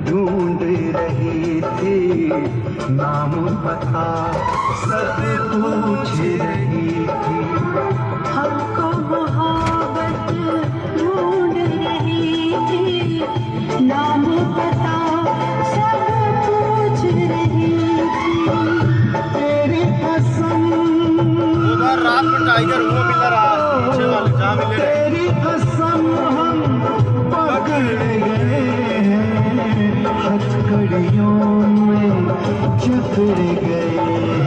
ढूंढ रही थी, नाम पता सब पूछ रही थी। हमको मोहब्बत ढूंढ रही थी, नाम पता सब पूछ रही थी। तेरी कसम, उधर रात में टाइगर वो मिल रहा पीछे वाले जहाँ मिले रहे। तेरी कसम हम पकड़ गए हैं, हथकड़ियों में जकड़ गए।